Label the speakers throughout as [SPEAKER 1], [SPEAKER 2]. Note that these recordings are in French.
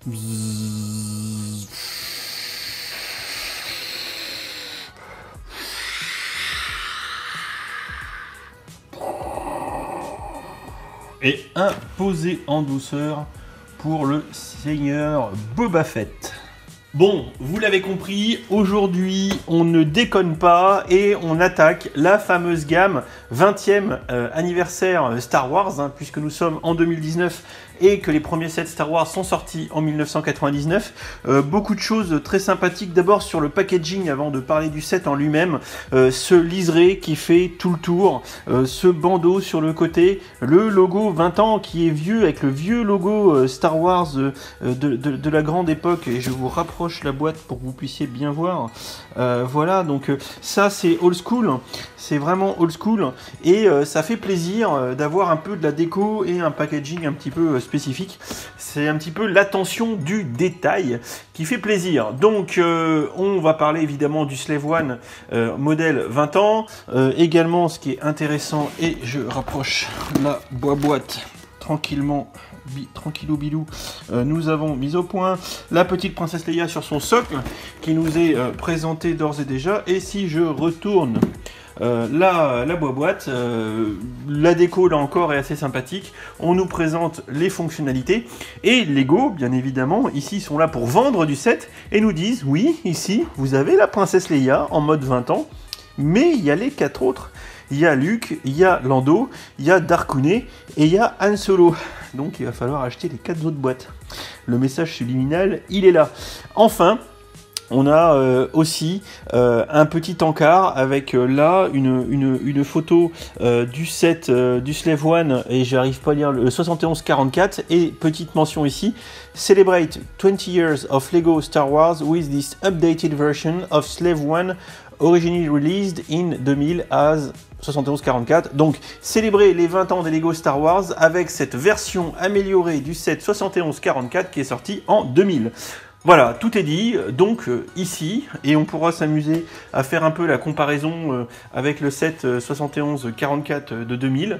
[SPEAKER 1] Et imposé en douceur pour le seigneur Boba Fett. Bon, vous l'avez compris, aujourd'hui on ne déconne pas et on attaque la fameuse gamme 20e anniversaire Star Wars, hein, puisque nous sommes en 2019 et que les premiers sets Star Wars sont sortis en 1999. Beaucoup de choses très sympathiques, d'abord sur le packaging avant de parler du set en lui-même, ce liseré qui fait tout le tour, ce bandeau sur le côté, le logo 20 ans qui est vieux avec le vieux logo Star Wars de la grande époque, et je vous rapproche la boîte pour que vous puissiez bien voir. Voilà, donc ça c'est old school, c'est vraiment old school, et ça fait plaisir d'avoir un peu de la déco et un packaging un petit peu spécifique. C'est un petit peu l'attention du détail qui fait plaisir. Donc on va parler évidemment du Slave One modèle 20 ans, également ce qui est intéressant, et je rapproche la boîte tranquillement, tranquillou bilou, nous avons mis au point la petite princesse Leia sur son socle qui nous est présentée d'ores et déjà. Et si je retourne la boîte, la déco là encore est assez sympathique. On nous présente les fonctionnalités, et Lego bien évidemment ici sont là pour vendre du set et nous disent oui, ici vous avez la princesse Leia en mode 20 ans, mais il y a les 4 autres. Il y a Luke, il y a Lando, il y a Darkounet et il y a Han Solo. Donc il va falloir acheter les 4 autres boîtes. Le message subliminal, il est là. Enfin, on a aussi un petit encart avec là une photo du set du Slave One, et j'arrive pas à lire, le 7144, et petite mention ici: Celebrate 20 years of Lego Star Wars with this updated version of Slave One originally released in 2000 as 7144. Donc célébrer les 20 ans des Lego Star Wars avec cette version améliorée du set 7144 qui est sorti en 2000. Voilà, tout est dit, donc ici, et on pourra s'amuser à faire un peu la comparaison avec le set 7144 de 2000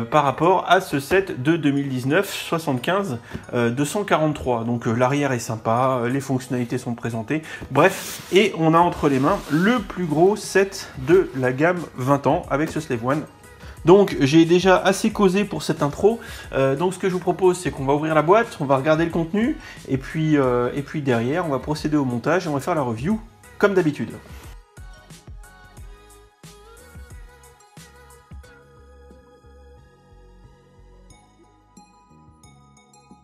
[SPEAKER 1] par rapport à ce set de 2019 75 243. Donc l'arrière est sympa, les fonctionnalités sont présentées, bref, et on a entre les mains le plus gros set de la gamme 20 ans avec ce Slave One. Donc j'ai déjà assez causé pour cette intro, donc ce que je vous propose, c'est qu'on va ouvrir la boîte, on va regarder le contenu, et puis derrière on va procéder au montage et on va faire la review comme d'habitude.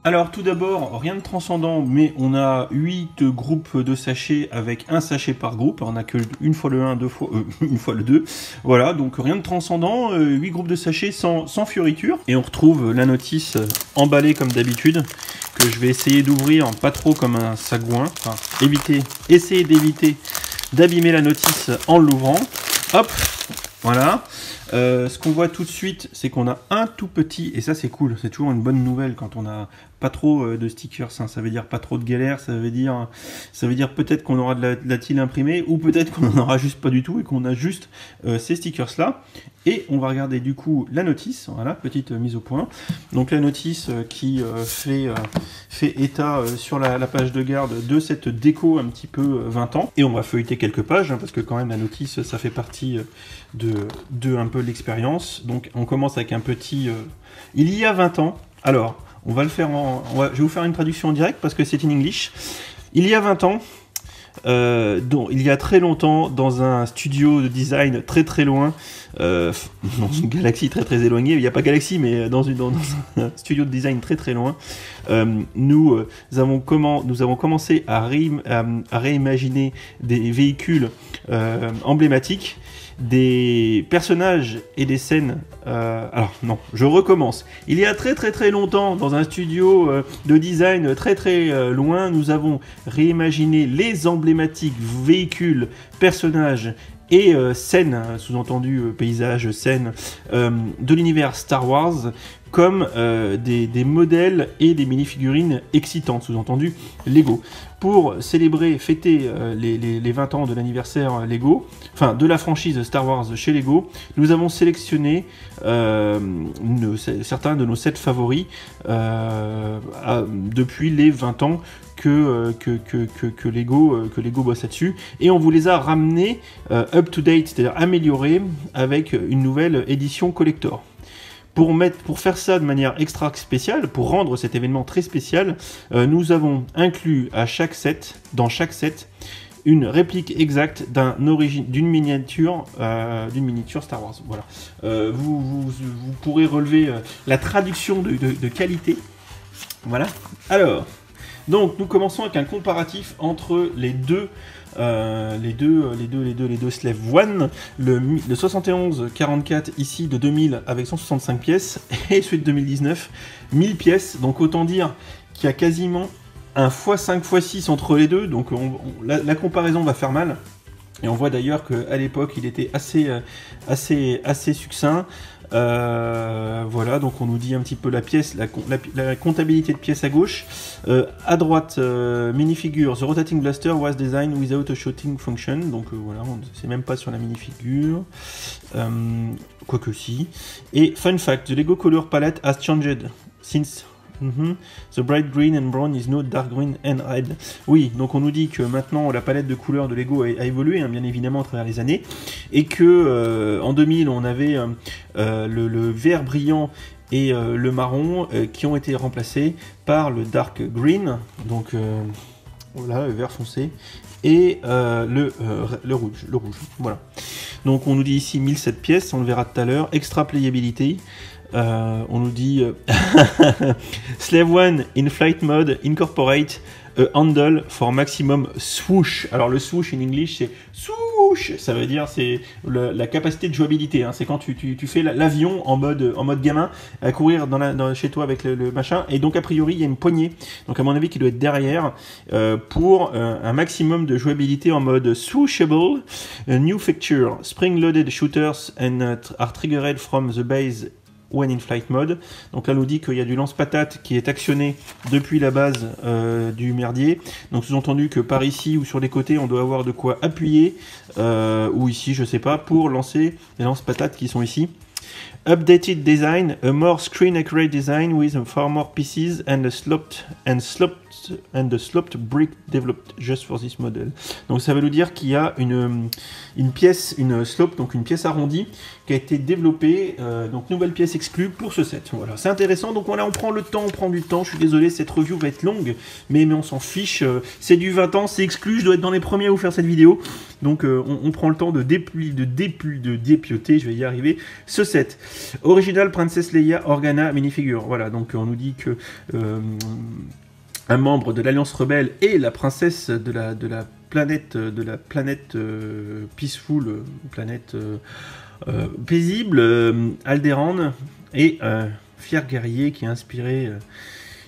[SPEAKER 1] Alors tout d'abord, rien de transcendant, mais on a 8 groupes de sachets avec un sachet par groupe. On n'a que une fois le 1, une fois le 2. Voilà, donc rien de transcendant, 8 groupes de sachets sans fioriture. Et on retrouve la notice emballée comme d'habitude, que je vais essayer d'ouvrir pas trop comme un sagouin. Enfin, essayer d'éviter d'abîmer la notice en l'ouvrant. Hop, voilà. Ce qu'on voit tout de suite, c'est qu'on a un tout petit, et ça c'est cool, c'est toujours une bonne nouvelle quand on a pas trop de stickers, hein. Ça veut dire pas trop de galère, ça veut dire peut-être qu'on aura de la tile imprimée, ou peut-être qu'on n'en aura juste pas du tout et qu'on a juste ces stickers là. Et on va regarder du coup la notice, voilà, petite mise au point. Donc la notice qui fait état sur la page de garde de cette déco un petit peu 20 ans. Et on va feuilleter quelques pages, hein, parce que quand même la notice, ça fait partie de un peu l'expérience. Donc on commence avec un petit il y a 20 ans. Alors on va le faire je vais vous faire une traduction en direct parce que c'est in English. Il y a 20 ans, il y a très longtemps, dans un studio de design très très loin, dans une galaxie très très éloignée, il n'y a pas galaxie, mais dans un studio de design très très loin, nous avons commencé à réimaginer des véhicules emblématiques, des personnages et des scènes. Alors non, je recommence. Il y a très très très longtemps, dans un studio de design très très loin, nous avons réimaginé les emblématiques véhicules, personnages et scènes, sous-entendu paysages, scènes de l'univers Star Wars, comme des modèles et des mini-figurines excitantes, sous-entendu Lego. Pour célébrer, fêter les 20 ans de l'anniversaire Lego, enfin de la franchise Star Wars chez Lego, nous avons sélectionné certains de nos sets favoris depuis les 20 ans que Lego bosse là-dessus, et on vous les a ramenés up to date, c'est-à-dire améliorés avec une nouvelle édition collector. Pour faire ça de manière extra spéciale, pour rendre cet événement très spécial, nous avons inclus dans chaque set, une réplique exacte d'une miniature Star Wars. Voilà. Vous pourrez relever la traduction de qualité. Voilà. Alors, donc nous commençons avec un comparatif entre les deux Slave One, le 71-44 ici de 2000 avec 165 pièces et celui de 2019 1000 pièces, donc autant dire qu'il y a quasiment un x5 x6 entre les deux, donc la comparaison va faire mal. Et on voit d'ailleurs qu'à l'époque il était assez succinct. Voilà, donc on nous dit un petit peu la pièce, la comptabilité de pièces à gauche. À droite, minifigure, the rotating blaster was designed without a shooting function. Donc voilà, on ne sait même pas sur la minifigure. Quoique si. Et fun fact, the Lego color palette has changed since. The bright green and brown is now dark green and red. Oui, donc on nous dit que maintenant la palette de couleurs de Lego a évolué, hein, bien évidemment à travers les années, et que en 2000 on avait le vert brillant et le marron qui ont été remplacés par le dark green, donc voilà, le vert foncé, et le rouge. Voilà. Donc on nous dit ici 1007 pièces, on le verra tout à l'heure. Extra playability. On nous dit Slave One in flight mode incorporate a handle for maximum swoosh. Alors le swoosh in English c'est swoosh, ça veut dire c'est la capacité de jouabilité, hein. C'est quand tu fais l'avion en mode gamin à courir chez toi avec le machin, et donc a priori il y a une poignée, donc à mon avis qui doit être derrière pour un maximum de jouabilité en mode swooshable. A new feature, spring loaded shooters and are triggered from the base when in flight mode. Donc là on nous dit qu'il y a du lance-patate qui est actionné depuis la base du merdier, donc sous-entendu que par ici ou sur les côtés on doit avoir de quoi appuyer, ou ici je sais pas, pour lancer les lance-patates qui sont ici. Updated design, a more screen accurate design with far more pieces and a sloped brick developed just for this model. Donc ça veut nous dire qu'il y a une slope, donc une pièce arrondie qui a été développée, donc nouvelle pièce exclue pour ce set. Voilà, c'est intéressant. Donc voilà, on prend du temps. Je suis désolé, cette review va être longue, mais on s'en fiche. C'est du 20 ans, c'est exclu. Je dois être dans les premiers à vous faire cette vidéo. Donc on prend le temps de dépioter, je vais y arriver, ce set. Original Princess Leia Organa minifigure. Voilà, donc on nous dit que un membre de l'Alliance Rebelle et la princesse de la planète peaceful, planète paisible, Alderaan, et fier guerrier qui a inspiré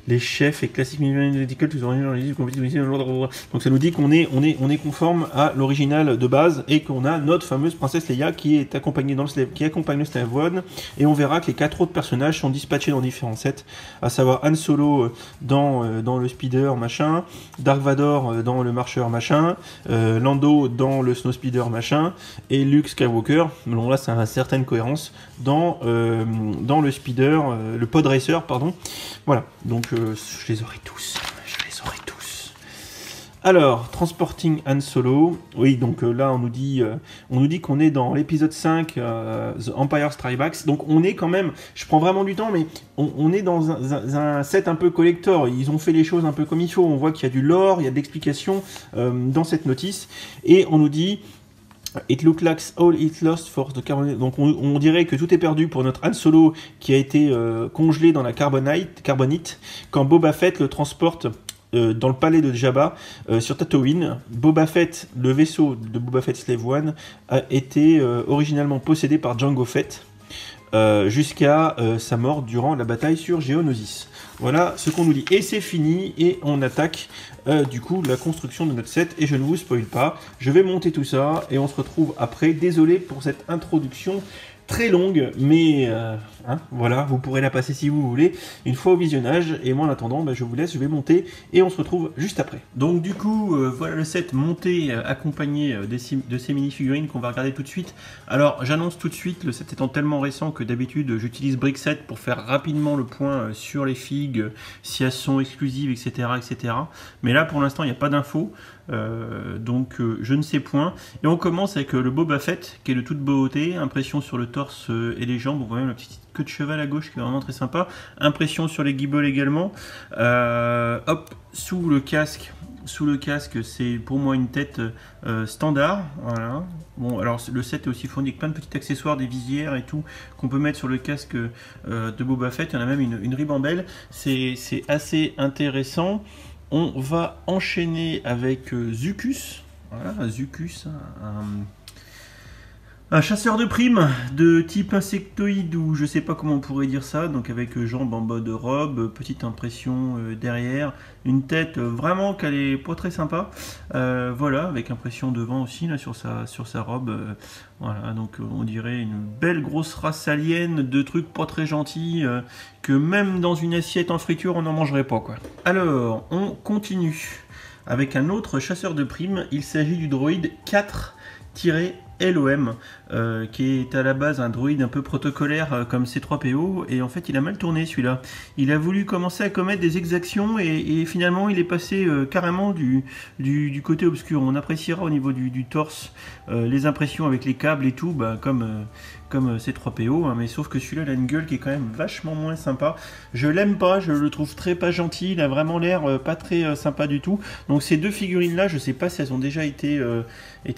[SPEAKER 1] les chefs et classiques médical, donc ça nous dit qu'on est conforme à l'original de base et qu'on a notre fameuse princesse Leia qui est accompagnée qui accompagne le Slave One, et on verra que les 4 autres personnages sont dispatchés dans différents sets, à savoir Han Solo dans le speeder machin, Dark Vador dans le marcheur machin, Lando dans le snow speeder machin, et Luke Skywalker, bon là c'est une certaine cohérence, dans le speeder, le pod racer pardon. Voilà, donc je les aurai tous. Alors, Transporting Han Solo. Oui, donc là on nous dit qu'on est dans l'épisode 5, The Empire Strikes Back. Donc on est quand même, je prends vraiment du temps, mais on est dans un set un peu collector. Ils ont fait les choses un peu comme il faut. On voit qu'il y a du lore, il y a de l'explication dans cette notice. Et on nous dit It looks like all is lost for the carbonite. Donc on dirait que tout est perdu pour notre Han Solo qui a été congelé dans la carbonite quand Boba Fett le transporte dans le palais de Jabba sur Tatooine. Boba Fett, le vaisseau de Boba Fett Slave One, a été originalement possédé par Jango Fett jusqu'à sa mort durant la bataille sur Geonosis. Voilà ce qu'on nous dit. Et c'est fini, et on attaque du coup la construction de notre set, et je ne vous spoil pas, je vais monter tout ça, et on se retrouve après. Désolé pour cette introduction très longue, mais Hein, voilà, vous pourrez la passer si vous voulez, une fois au visionnage. Et moi en attendant, je vous laisse, je vais monter et on se retrouve juste après. Donc du coup, voilà le set monté, accompagné de ces mini-figurines qu'on va regarder tout de suite. Alors j'annonce tout de suite, le set étant tellement récent que d'habitude j'utilise Brickset pour faire rapidement le point sur les figues, si elles sont exclusives, etc. etc. Mais là pour l'instant il n'y a pas d'infos. Donc je ne sais point. Et on commence avec le Boba Fett qui est de toute beauté, impression sur le torse et les jambes, on voit même la petite queue de cheval à gauche qui est vraiment très sympa, impression sur les guibolles également. Hop, sous le casque c'est pour moi une tête standard, voilà. Bon, alors le set est aussi fourni avec plein de petits accessoires, des visières et tout qu'on peut mettre sur le casque de Boba Fett. Il y en a même une ribambelle, c'est assez intéressant. On va enchaîner avec Zuckuss. Voilà, Zuckuss, un chasseur de primes de type insectoïde, ou je sais pas comment on pourrait dire ça, donc avec jambes en mode robe, petite impression derrière, une tête vraiment qu'elle est pas très sympa, voilà, avec impression devant aussi là sur sa robe, voilà, donc on dirait une belle grosse race alien de trucs pas très gentils, que même dans une assiette en friture on n'en mangerait pas quoi. Alors on continue avec un autre chasseur de primes, il s'agit du droïde 4-LOM, qui est à la base un droïde un peu protocolaire comme C3PO, et en fait il a mal tourné celui-là. Il a voulu commencer à commettre des exactions et finalement il est passé carrément du côté obscur. On appréciera au niveau du torse les impressions avec les câbles et tout, comme C3PO, hein, mais sauf que celui-là il a une gueule qui est quand même vachement moins sympa. Je l'aime pas, je le trouve très pas gentil, il a vraiment l'air pas très sympa du tout. Donc ces deux figurines là, je sais pas si elles ont déjà été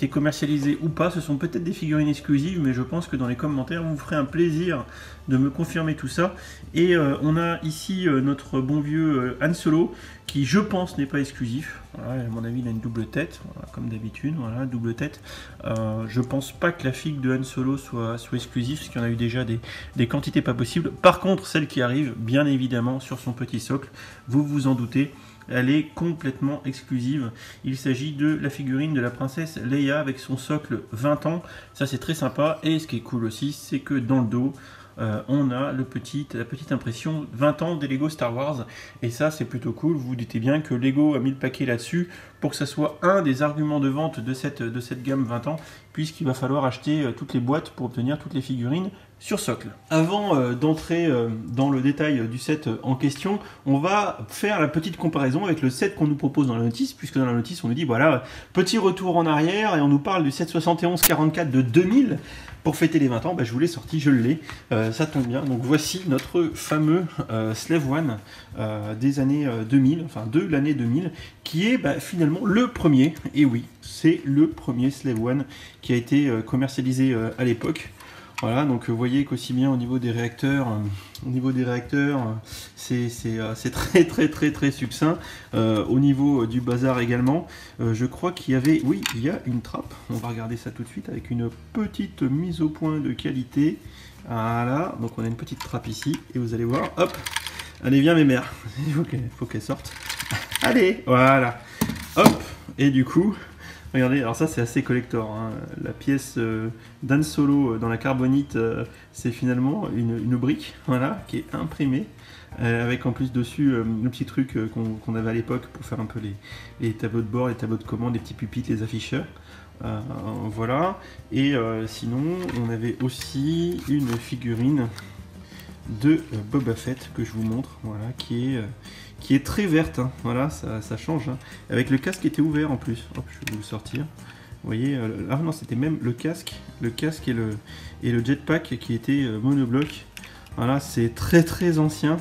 [SPEAKER 1] commercialisées ou pas, ce sont peut-être des figurines exclusives, mais je pense que dans les commentaires vous ferez un plaisir de me confirmer tout ça. Et on a ici notre bon vieux Han Solo, qui je pense n'est pas exclusif. Voilà, à mon avis il a une double tête, voilà, comme d'habitude, voilà, double tête. Je pense pas que la figue de Han Solo soit exclusive, parce qu'il y en a eu déjà des quantités pas possibles. Par contre, celle qui arrive, bien évidemment, sur son petit socle, vous vous en doutez, elle est complètement exclusive. Il s'agit de la figurine de la princesse Leia avec son socle 20 ans. Ça c'est très sympa, et ce qui est cool aussi, c'est que dans le dos, on a la petite impression 20 ans des Lego Star Wars, et ça c'est plutôt cool. Vous vous doutez bien que Lego a mis le paquet là-dessus pour que ça soit un des arguments de vente de cette gamme 20 ans, puisqu'il va falloir acheter toutes les boîtes pour obtenir toutes les figurines sur socle. Avant d'entrer dans le détail du set en question, on va faire la petite comparaison avec le set qu'on nous propose dans la notice, puisque dans la notice on nous dit voilà, petit retour en arrière, et on nous parle du set 7144 de 2000 pour fêter les 20 ans. Je vous l'ai sorti, je l'ai, ça tombe bien. Donc voici notre fameux Slave One des années 2000, enfin de l'année 2000, qui est finalement le premier, et oui, c'est le premier Slave One qui a été commercialisé à l'époque. Voilà, donc vous voyez qu'aussi bien au niveau des réacteurs, c'est très succinct. Au niveau du bazar également, je crois qu'il y avait, oui, il y a une trappe. On va regarder ça tout de suite avec une petite mise au point de qualité. Voilà, donc on a une petite trappe ici, et vous allez voir, hop, allez viens mes mères, il faut qu'elle sorte. Allez, voilà, hop, et du coup... Regardez, alors ça c'est assez collector, hein. La pièce d'Han Solo dans la carbonite, c'est finalement une brique, voilà, qui est imprimée, avec en plus dessus le petit truc qu'on avait à l'époque pour faire un peu les tableaux de bord, les tableaux de commande, les petits pupitres, les afficheurs. Voilà, et sinon on avait aussi une figurine de Boba Fett que je vous montre, voilà, qui est très verte, hein. Voilà, ça change, hein. Avec le casque qui était ouvert en plus. Hop, je vais vous sortir. Vous voyez, ah non, c'était même le casque et le jetpack qui était monobloc. Voilà, c'est très ancien.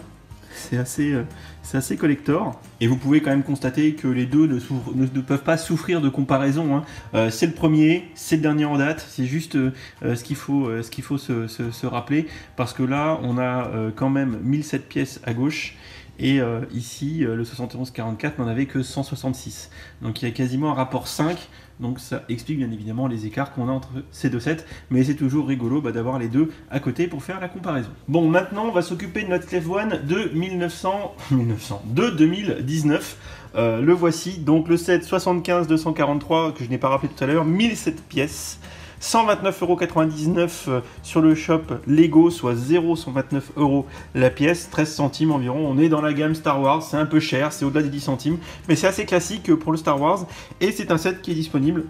[SPEAKER 1] C'est assez collector. Et vous pouvez quand même constater que les deux ne peuvent pas souffrir de comparaison, hein. C'est le premier, c'est le dernier en date. C'est juste ce qu'il faut se rappeler. Parce que là, on a quand même 1007 pièces à gauche. Et ici, le 7144 n'en avait que 166. Donc il y a quasiment un rapport 5. Donc ça explique bien évidemment les écarts qu'on a entre ces deux sets. Mais c'est toujours rigolo d'avoir les deux à côté pour faire la comparaison. Bon, maintenant on va s'occuper de notre Slave One de 2019. Le voici, donc le set 75-243 que je n'ai pas rappelé tout à l'heure, 1007 pièces. 129,99 € sur le shop Lego, soit 0,129 € la pièce, 13 centimes environ. On est dans la gamme Star Wars, c'est un peu cher, c'est au-delà des 10 centimes, mais c'est assez classique pour le Star Wars, et c'est un set qui est disponible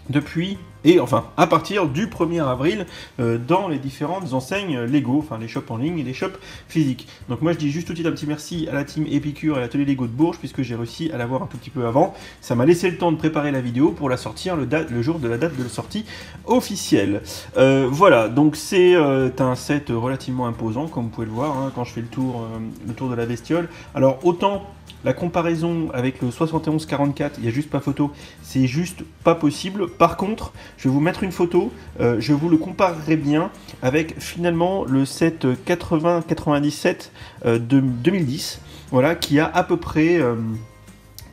[SPEAKER 1] depuis, et enfin à partir du 1er avril dans les différentes enseignes Lego, enfin les shops en ligne et les shops physiques. Donc moi je dis juste tout de suite un petit merci à la team Épicure et à l'atelier Lego de Bourges, puisque j'ai réussi à l'avoir un tout petit peu avant. Ça m'a laissé le temps de préparer la vidéo pour la sortir le jour de la date de la sortie officielle. Voilà, donc c'est un set relativement imposant, comme vous pouvez le voir hein, quand je fais le tour de la bestiole. Alors autant la comparaison avec le 7144, il n'y a juste pas photo, c'est juste pas possible. Par contre, je vais vous mettre une photo, je vous le comparerai bien avec finalement le set 80-97 de 2010, voilà, qui a à peu près...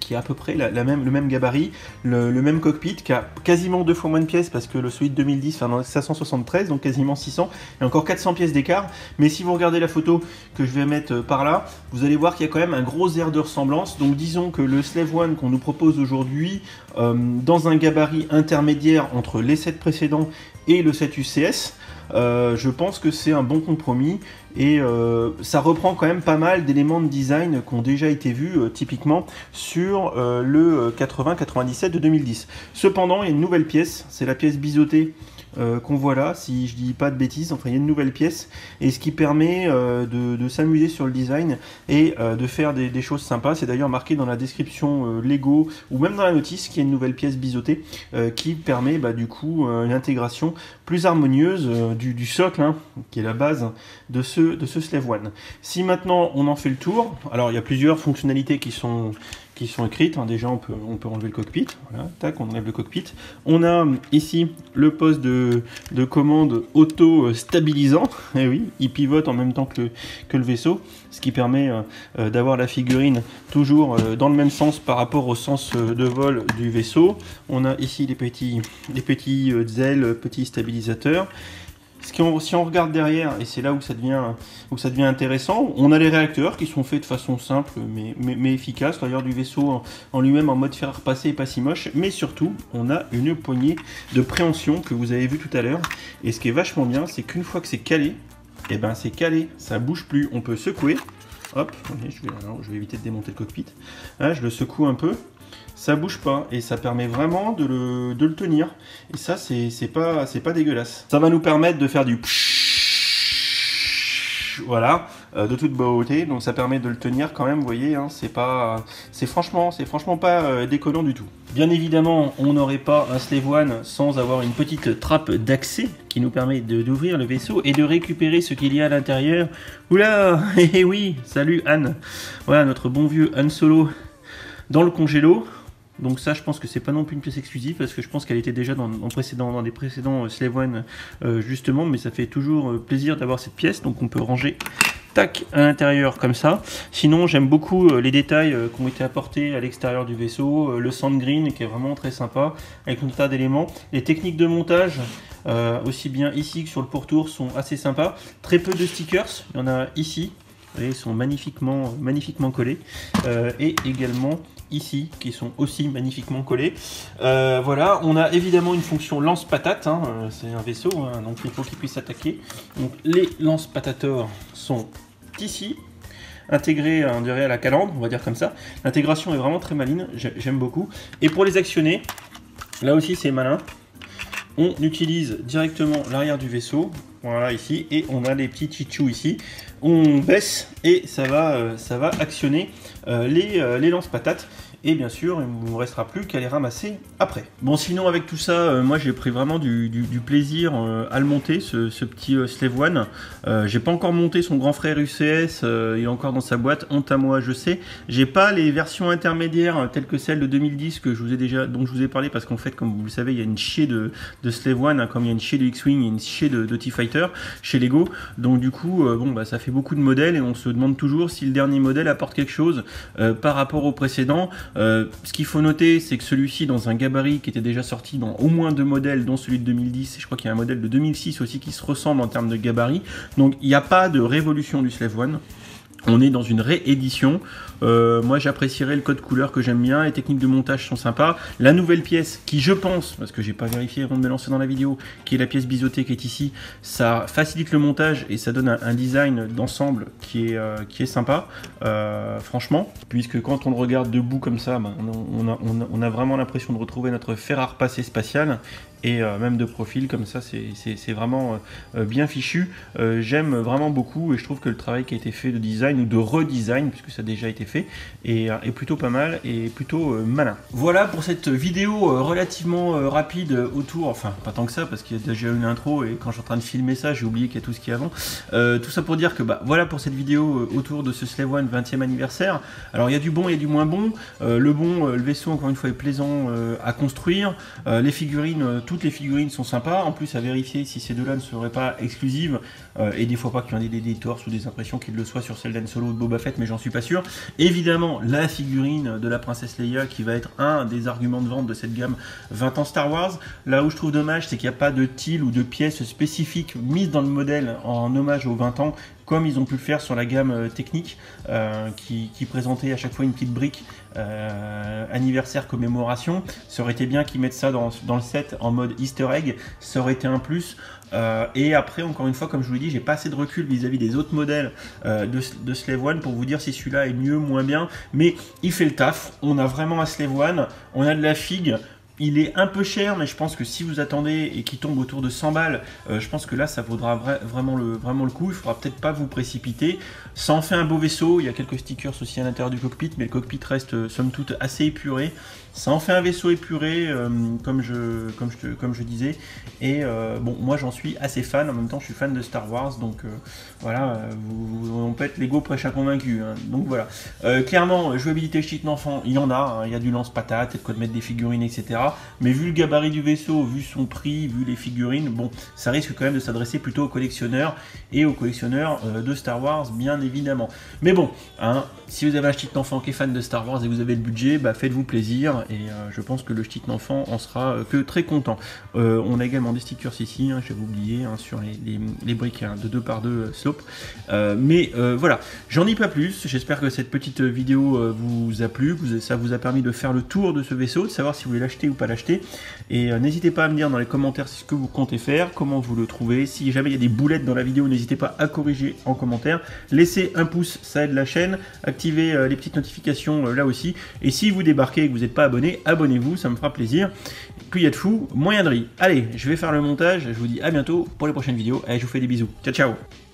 [SPEAKER 1] le même gabarit, le même cockpit, qui a quasiment 2 fois moins de pièces, parce que le celui de 2010, enfin, 573, donc quasiment 600, et encore 400 pièces d'écart. Mais si vous regardez la photo que je vais mettre par là, vous allez voir qu'il y a quand même un gros air de ressemblance. Donc disons que le Slave One qu'on nous propose aujourd'hui, dans un gabarit intermédiaire entre les sets précédents et le set UCS, je pense que c'est un bon compromis, et ça reprend quand même pas mal d'éléments de design qui ont déjà été vus typiquement sur le 80-97 de 2010. Cependant, il y a une nouvelle pièce, c'est la pièce biseautée qu'on voit là, si je dis pas de bêtises. Enfin, il y a une nouvelle pièce, et ce qui permet de s'amuser sur le design et de faire des choses sympas. C'est d'ailleurs marqué dans la description Lego, ou même dans la notice, qu'il y a une nouvelle pièce biseautée qui permet du coup une intégration plus harmonieuse du socle, hein, qui est la base de ce Slave One. Si maintenant on en fait le tour, alors il y a plusieurs fonctionnalités qui sont écrites, hein. Déjà on peut enlever le cockpit, voilà, tac, on enlève le cockpit. On a ici le poste de commande auto stabilisant, et oui, il pivote en même temps que le vaisseau, ce qui permet d'avoir la figurine toujours dans le même sens par rapport au sens de vol du vaisseau. On a ici les petits ailes, petits stabilisateurs. Si on regarde derrière, et c'est là où ça devient intéressant, on a les réacteurs qui sont faits de façon simple mais efficace. L'intérieur du vaisseau en lui-même en mode fer à repasser est pas si moche, mais surtout on a une poignée de préhension que vous avez vu tout à l'heure. Et ce qui est vachement bien, c'est qu'une fois que c'est calé, et ben c'est calé, ça bouge plus. On peut secouer, hop, je vais éviter de démonter le cockpit. Là, je le secoue un peu. Ça bouge pas, et ça permet vraiment de le tenir, et ça c'est pas dégueulasse. Ça va nous permettre de faire du voilà, de toute beauté, donc ça permet de le tenir quand même, vous voyez, hein, c'est franchement pas déconnant du tout. Bien évidemment, on n'aurait pas un Slave One sans avoir une petite trappe d'accès qui nous permet d'ouvrir le vaisseau et de récupérer ce qu'il y a à l'intérieur. Oula, eh oui, salut Anne. Voilà notre bon vieux Han Solo dans le congélo. Donc ça, je pense que c'est pas non plus une pièce exclusive, parce que je pense qu'elle était déjà dans des précédents Slave One justement, mais ça fait toujours plaisir d'avoir cette pièce. Donc on peut ranger tac à l'intérieur comme ça. Sinon, j'aime beaucoup les détails qui ont été apportés à l'extérieur du vaisseau, le sand green qui est vraiment très sympa avec un tas d'éléments. Les techniques de montage, aussi bien ici que sur le pourtour, sont assez sympas. Très peu de stickers, il y en a ici. Vous voyez, ils sont magnifiquement collés, et également ici qui sont aussi magnifiquement collés. Voilà, on a évidemment une fonction lance-patate, hein, c'est un vaisseau, hein, donc il faut qu'il puisse attaquer. Donc les lance-patators sont ici, intégrés on dirait à la calandre, on va dire comme ça. L'intégration est vraiment très maligne, j'aime beaucoup. Et pour les actionner, là aussi c'est malin. On utilise directement l'arrière du vaisseau, voilà ici, et on a les petits chichous ici. On baisse et ça va actionner les lance-patates. Et bien sûr, il ne vous restera plus qu'à les ramasser après. Bon, sinon avec tout ça, moi j'ai pris vraiment du plaisir à le monter, ce petit Slave One. J'ai pas encore monté son grand frère UCS, il est encore dans sa boîte, honte à moi, je sais. J'ai pas les versions intermédiaires telles que celle de 2010 dont je vous ai parlé, parce qu'en fait, comme vous le savez, il y a une chier de Slave One, hein, comme il y a une chier de X-Wing, il y a une chier de T-Fighter chez Lego. Donc du coup, bon, bah, ça fait beaucoup de modèles, et on se demande toujours si le dernier modèle apporte quelque chose par rapport au précédent. Ce qu'il faut noter, c'est que celui-ci, dans un gabarit qui était déjà sorti dans au moins 2 modèles, dont celui de 2010, et je crois qu'il y a un modèle de 2006 aussi qui se ressemble en termes de gabarit. Donc il n'y a pas de révolution du Slave One. On est dans une réédition. Moi j'apprécierais le code couleur que j'aime bien, les techniques de montage sont sympas. La nouvelle pièce qui je pense, parce que j'ai pas vérifié avant de me lancer dans la vidéo, qui est la pièce biseautée qui est ici, ça facilite le montage et ça donne un design d'ensemble qui est sympa, franchement, puisque quand on le regarde debout comme ça, ben, on a vraiment l'impression de retrouver notre fer à repasser spatial. Et même de profil comme ça, c'est vraiment bien fichu. J'aime vraiment beaucoup et je trouve que le travail qui a été fait de design ou de redesign, puisque ça a déjà été fait, est plutôt pas mal et plutôt malin. Voilà pour cette vidéo relativement rapide autour, enfin pas tant que ça parce qu'il y a déjà une intro et quand je suis en train de filmer ça j'ai oublié qu'il y a tout ce qu'il y a avant. Tout ça pour dire que bah, voilà pour cette vidéo autour de ce Slave One 20e anniversaire. Alors il y a du bon, il y a du moins bon. Le vaisseau encore une fois est plaisant à construire. Les figurines, toutes les figurines sont sympas, en plus à vérifier si ces deux-là ne seraient pas exclusives, et des fois pas qu'il y en ait des torses ou des impressions qu'ils le soient sur celle d'Han Solo ou de Boba Fett, mais j'en suis pas sûr. Évidemment, la figurine de la princesse Leia qui va être un des arguments de vente de cette gamme 20 ans Star Wars. Là où je trouve dommage, c'est qu'il n'y a pas de tile ou de pièces spécifiques mises dans le modèle en hommage aux 20 ans, comme ils ont pu le faire sur la gamme technique, qui présentait à chaque fois une petite brique anniversaire commémoration. Ça aurait été bien qu'ils mettent ça dans le set en mode easter egg, ça aurait été un plus. Et après, encore une fois, comme je vous l'ai dit, j'ai pas assez de recul vis-à-vis des autres modèles de Slave One pour vous dire si celui-là est mieux, moins bien, mais il fait le taf. On a vraiment un Slave One, on a de la figue. Il est un peu cher, mais je pense que si vous attendez et qu'il tombe autour de 100 balles, je pense que là, ça vaudra vraiment le coup. Il faudra peut-être pas vous précipiter. Ça en fait un beau vaisseau. Il y a quelques stickers aussi à l'intérieur du cockpit, mais le cockpit reste somme toute assez épuré. Ça en fait un vaisseau épuré, comme je disais. Et bon, moi, j'en suis assez fan. En même temps, je suis fan de Star Wars, donc voilà, on peut être Lego prêche à convaincu. Hein. Donc voilà. Clairement, jouabilité cheat d'enfant, il y en a. Hein. Il y a du lance-patate, il y a de quoi de mettre des figurines, etc. Mais vu le gabarit du vaisseau, vu son prix, vu les figurines, bon, ça risque quand même de s'adresser plutôt aux collectionneurs et aux collectionneurs de Star Wars, bien évidemment. Mais bon, hein, si vous avez un petit enfant qui est fan de Star Wars et vous avez le budget, bah, faites-vous plaisir et je pense que le petit enfant en sera que très content. On a également des stickers ici, hein, j'avais oublié, hein, sur les briques hein, de 2x2 slope. Mais voilà, j'en dis pas plus. J'espère que cette petite vidéo vous a plu, ça vous a permis de faire le tour de ce vaisseau, de savoir si vous voulez l'acheter ou pas l'acheter. Et n'hésitez pas à me dire dans les commentaires ce que vous comptez faire, comment vous le trouvez. Si jamais il y a des boulettes dans la vidéo, n'hésitez pas à corriger en commentaire. Laissez un pouce, ça aide la chaîne. Activez les petites notifications là aussi. Et si vous débarquez et que vous n'êtes pas abonné, abonnez-vous, ça me fera plaisir. Plus il y a de fou, moins il y a de riz. Allez, je vais faire le montage. Je vous dis à bientôt pour les prochaines vidéos. Allez, je vous fais des bisous. Ciao, ciao.